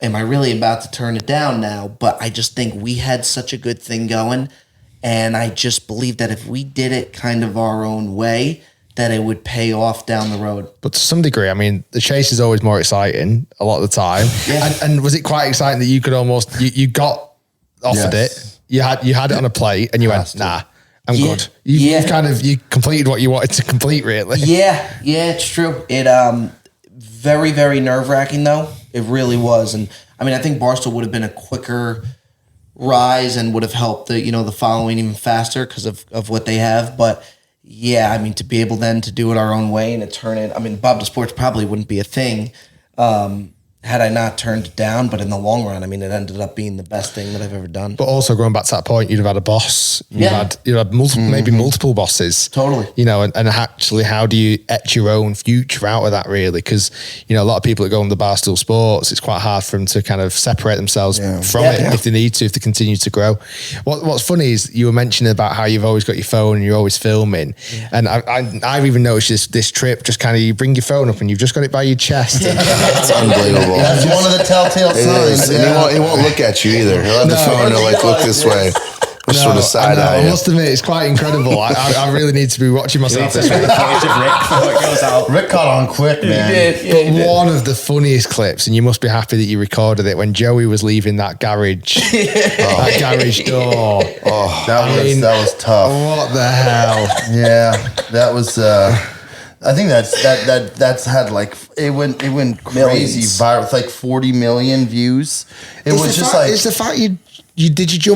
Am I really about to turn it down now? But I just think we had such a good thing going. And I just believe that if we did it kind of our own way, that it would pay off down the road. But to some degree, I mean, the chase is always more exciting a lot of the time. Yeah. And was it quite exciting that you could almost, you got offered it, you had it on a plate, and you went, nah, I'm good. You kind of, you completed what you wanted to complete, really. Yeah, it's true. It very, very nerve-wracking, though. It really was. And I mean, I think Barstool would have been a quicker rise and would have helped the following even faster because of what they have. But yeah, I mean, to be able then to do it our own way and to turn it, I mean, Bob to Sports probably wouldn't be a thing had I not turned it down. But in the long run, I mean, it ended up being the best thing that I've ever done. But also going back to that point, you'd have had a boss. You'd had multiple, maybe multiple bosses. Totally. And actually, how do you etch your own future out of that, really? Because, a lot of people that go on the Barstool Sports, it's quite hard for them to kind of separate themselves from it if they need to, if they continue to grow. What's funny is you were mentioning about how you've always got your phone and you're always filming. Yeah. And I've even noticed this trip, just kind of, you bring your phone up and you've just got it by your chest. It's unbelievable. That's one of the telltale signs. And he won't look at you either. He'll have the phone and like look this way. Sort of side eye. I must admit, it's quite incredible. I really need to be watching myself this week. Rick caught on quick, man. But one of the funniest clips, and you must be happy that you recorded it, when Joey was leaving that garage, that garage door. Oh, that was tough. What the hell? Yeah, that was. I think that's had like it went crazy viral with like 40 million views. It's the fact you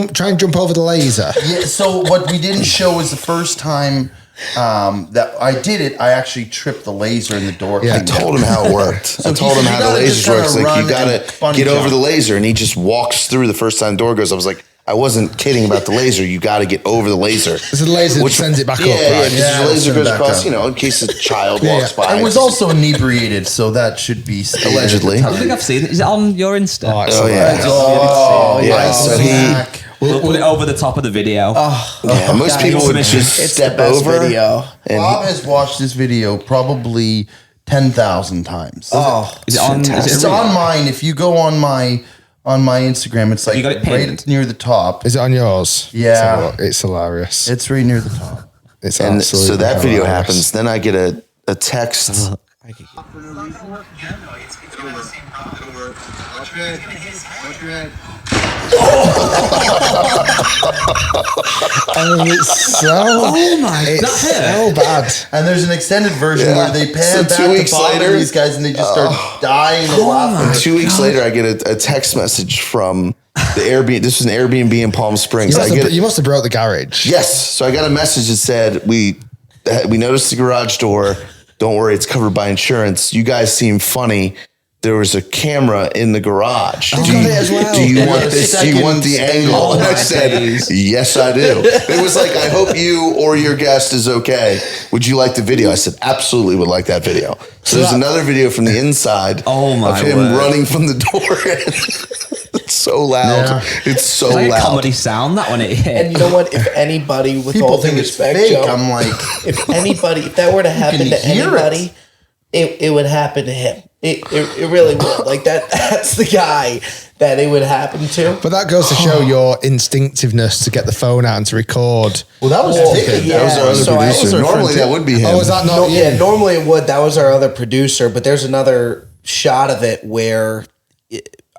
try and jump over the laser? Yeah. So what we didn't show was the first time that I did it. I actually tripped the laser in the door. Yeah, I told him how it worked. I told him how the laser works. Like, you gotta get over the laser, and he just walks through the first time the door goes. I was like, I wasn't kidding about the laser. You got to get over the laser. It's the laser that sends it back up, right? Yeah, the laser goes across, in case a child walks by. I was also inebriated, so that should be allegedly. I think I've seen it. Is it on your Insta? So We'll put it over the top of the video. Most people would just step over. Video. Bob has watched this video probably 10,000 times. Is it on? It's on mine. If you go on my Instagram, it's like you got it right near the top. Is it on yours? Yeah. It's hilarious. It's right near the top. It's and absolutely so that video hilarious. happens. Then I get a text. Watch your head. Watch your head. I mean, it's so bad. And there's an extended version where they pan So 2 back weeks to bother later- these guys and they just start dying of laughter. 2 weeks later, I get a text message from the Airbnb. This was an Airbnb in Palm Springs. You must have broke the garage. Yes. So I got a message that said, we noticed the garage door. Don't worry, it's covered by insurance. You guys seem funny. There was a camera in the garage. Do you want this? Do you want the angle? And I said, yes, I do. It was like, I hope you or your guest is okay. Would you like the video? I said, absolutely would like that video. So there's another video from the inside of him running from the door. It's so loud. Yeah. It's so It's like loud. a comedy sound, that one it hit. And you know what? If anybody, with People all due think it's respect, fake. Joe, I'm like, if that were to happen can to hear anybody, it would happen to him. It really would. Like that's the guy that it would happen to. But that goes to show your instinctiveness to get the phone out and to record. well, that was Ticket. yeah. That was our other So I- producer. Normally that would be him. Oh, is that not you? Yeah, normally it would. That was our other producer, but there's another shot of it where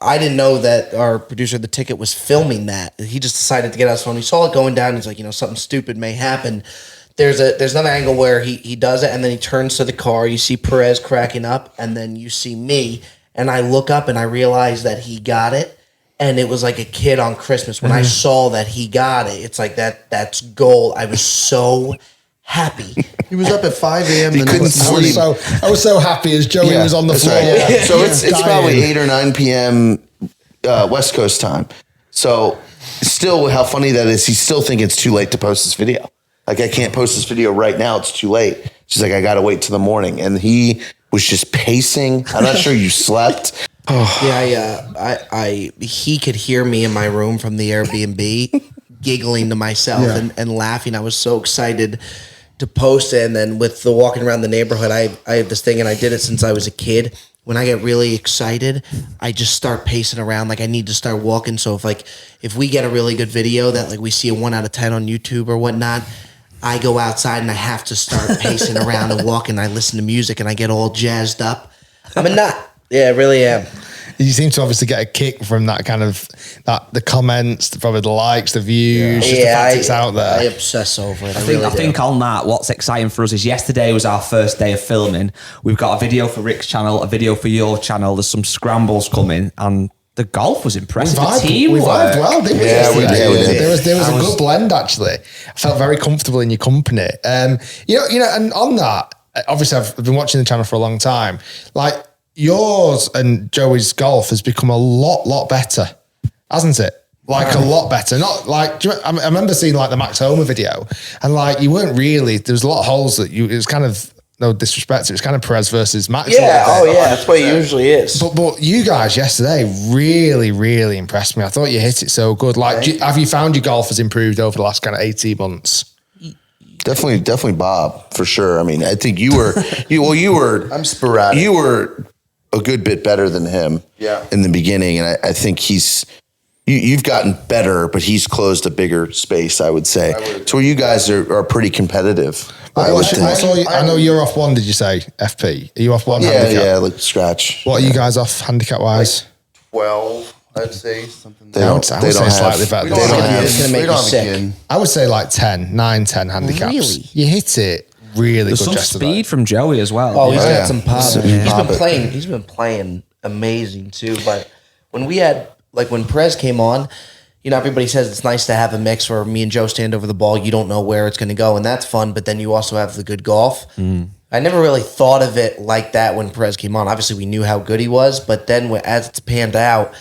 I didn't know that our producer of the Ticket was filming that. He just decided to get out his phone. He saw it going down. He's like, something stupid may happen. There's another angle where he does it and then he turns to the car. You see Perez cracking up and then you see me. And I look up and I realize that he got it. And it was like a kid on Christmas. When I saw that he got it, it's like that's gold. I was so happy. He was up at 5 a.m. He the couldn't next sleep. morning. I was so happy as Joey was on the that's floor. right. Yeah. So it's Dying. probably 8 or 9 p.m. West Coast time. So still, how funny that is. He still think it's too late to post this video. Like, I can't post this video right now. It's too late. She's like, I got to wait till the morning. And he was just pacing. I'm not sure you slept. He could hear me in my room from the Airbnb giggling to myself and laughing. I was so excited to post it. And then with the walking around the neighborhood, I have this thing, and I did it since I was a kid. When I get really excited, I just start pacing around. Like, I need to start walking. So if we get a really good video that we see a 1 out of 10 on YouTube or whatnot, I go outside and I have to start pacing around and walking. I listen to music and I get all jazzed up. I'm a nut. Yeah, I really am. You seem to obviously get a kick from that kind of the comments, probably the likes, the views, just the fact it's out there. I obsess over it. I think on that, what's exciting for us is yesterday was our first day of filming. We've got a video for Rick's channel, a video for your channel. There's some scrambles coming, and the golf was impressive. The We vibed well, didn't we? Yeah, we did. There was a good blend, actually. I felt very comfortable in your company. You know, and on that, obviously I've been watching the channel for a long time. Like, yours and Joey's golf has become a lot better, hasn't it? Like, a lot better. Not like, I remember seeing the Max Homer video, and you weren't really, there was a lot of holes that it was kind of, no disrespect, it was kind of Perez versus Max. Yeah, that's what it usually is. But you guys yesterday really impressed me. I thought you hit it so good. Have you found your golf has improved over the last kind of 18 months? Definitely Bob, for sure. I mean, I think you were. I'm sporadic. You were a good bit better than him in the beginning. And I think you've gotten better, but he's closed a bigger space, I would say. So where you guys are pretty competitive. I know you're off one, did you say, FP? Are you off one? Yeah, handicap? scratch. What are you guys off handicap-wise? 12, I'd say. Something They don't I would say slightly better. We don't have It's gonna make you sick. a kid. I would say 10, 9, 10 handicaps. Really? You hit it really There's good some yesterday. speed from Joey as well. Oh, he's Yeah. got some pop. Some He's been playing amazing too. But when we had when Perez came on, everybody says it's nice to have a mix where me and Joe stand over the ball. You don't know where it's going to go, and that's fun. But then you also have the good golf. I never really thought of it like that when Perez came on. Obviously, we knew how good he was, but then as it's panned out,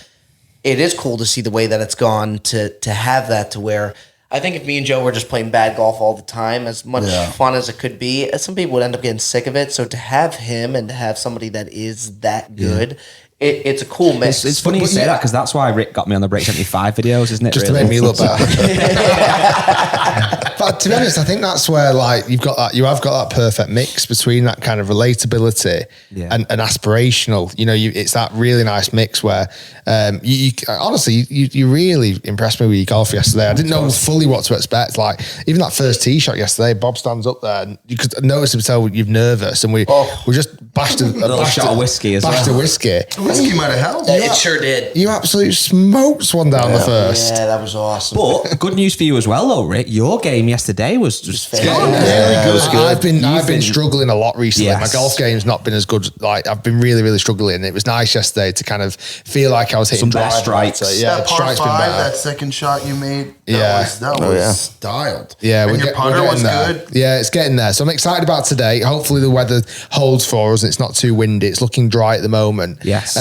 it is cool to see the way that it's gone to have that to where I think if me and Joe were just playing bad golf all the time, as much fun as it could be, some people would end up getting sick of it. So to have him and to have somebody that is that good, it's a cool mix. It's funny you say that because that's why Rick got me on the Break 75 videos, isn't it? Just to make me look better. But to be honest, I think that's where like you have got that perfect mix between that kind of relatability and aspirational. You know, it's that really nice mix where you honestly you really impressed me with your golf yesterday. I didn't know fully what to expect. Like even that first tee shot yesterday, Bob stands up there and you could notice him tell you're nervous, and we just bashed a little shot of whiskey as well. Bashed a whiskey. The whiskey might have helped. It sure did. You absolutely smoked one down the first. Yeah, that was awesome. But good news for you as well, though, Rick. Your game yesterday was just It was good. I've been struggling a lot recently. Yes. My golf game's not been as good. Like I've been really, really struggling. It was nice yesterday to kind of feel like I was hitting Some better drive strikes. Yeah, That the par strikes been 5, better. that second shot you made, Yeah. that was styled. Yeah, and your putter was there. good. Yeah, it's getting there. So I'm excited about today. Hopefully the weather holds for us and it's not too windy. It's looking dry at the moment. Yes.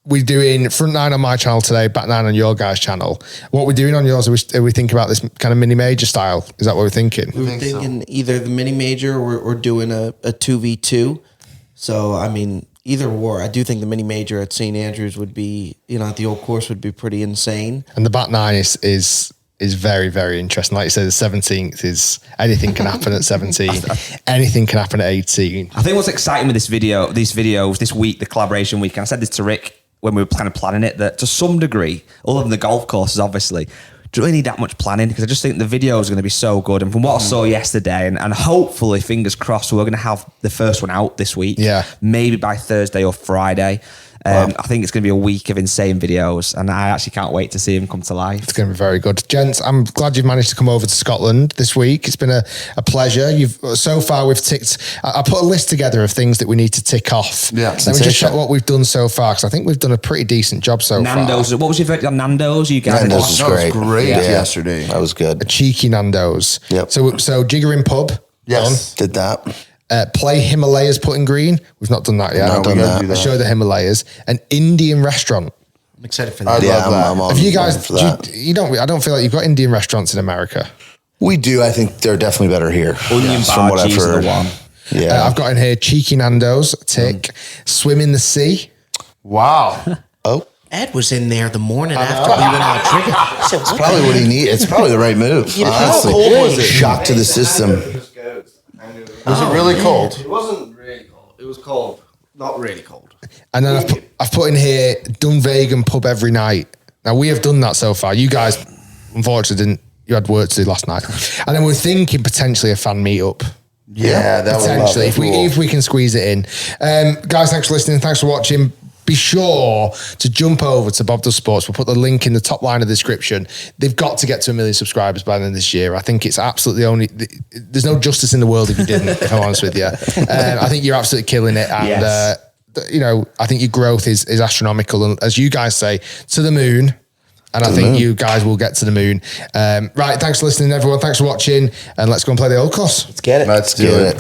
We're doing front nine on my channel today, back nine on your guys' channel. What we're doing on yours, are we thinking about this kind of mini major style? Is that what we're thinking? We're thinking either the mini major or doing a 2v2. So, I mean, either or. I do think the mini major at St. Andrews would be, at the old course would be pretty insane. And the back nine is very, very interesting. Like you said, the 17th is anything can happen at 17. Anything can happen at 18. I think what's exciting with these videos this week, the collaboration week, and I said this to Rick when we were kind of planning it, that to some degree, other than the golf courses, obviously, do really need that much planning, because I just think the videos are going to be so good. And from what I saw yesterday, and hopefully, fingers crossed, we're going to have the first one out this week. Yeah. Maybe by Thursday or Friday. I think it's going to be a week of insane videos, and I actually can't wait to see them come to life. It's going to be very good. Gents, I'm glad you've managed to come over to Scotland this week. It's been a pleasure. So far we've ticked, I put a list together of things that we need to tick off. Yeah. Let me just check what we've done so far, because I think we've done a pretty decent job so Nando's, far. what was your verdict on Nando's? You guys Nando's was That was great. great Yeah. yesterday. That was good. A cheeky Nando's. Yep. So Jiggering Pub. Yes. Did that. Play Himalayas putting green. We've not done that yet. Not done that. I show the Himalayas. An Indian restaurant. I'm excited for I that. love that. I'm on Have you guys? for that. You don't. I don't feel like you've got Indian restaurants in America. We do. I think they're definitely better here. Onion from what I've bhajis are heard. the one. Yeah. I've got in here cheeky Nando's. Tick. Swim in the sea. Wow. oh, Ed was in there the morning after we went out drinking. I said, what probably what he needs. It's probably the right move. Yeah, honestly. how cold was it? Shock to the system. Was it really cold? It wasn't really cold. It was cold. Not really cold. And then I've put in here done vegan pub every night. Now we have done that so far. You guys, unfortunately, didn't. You had work to do last night. And then we're thinking potentially a fan meetup. Yeah, that was Potentially, cool. if we can squeeze it in. Guys, thanks for listening. Thanks for watching. Be sure to jump over to Bob Does Sports. We'll put the link in the top line of the description. They've got to get to 1 million subscribers by the end of this year. I think it's absolutely there's no justice in the world if you didn't, if I'm honest with you. I think you're absolutely killing it. And, Yes. I think your growth is astronomical. And as you guys say, to the moon. And I think you guys will get to the moon. Right, thanks for listening, everyone. Thanks for watching. And let's go and play the old course. Let's get it. Let's do it.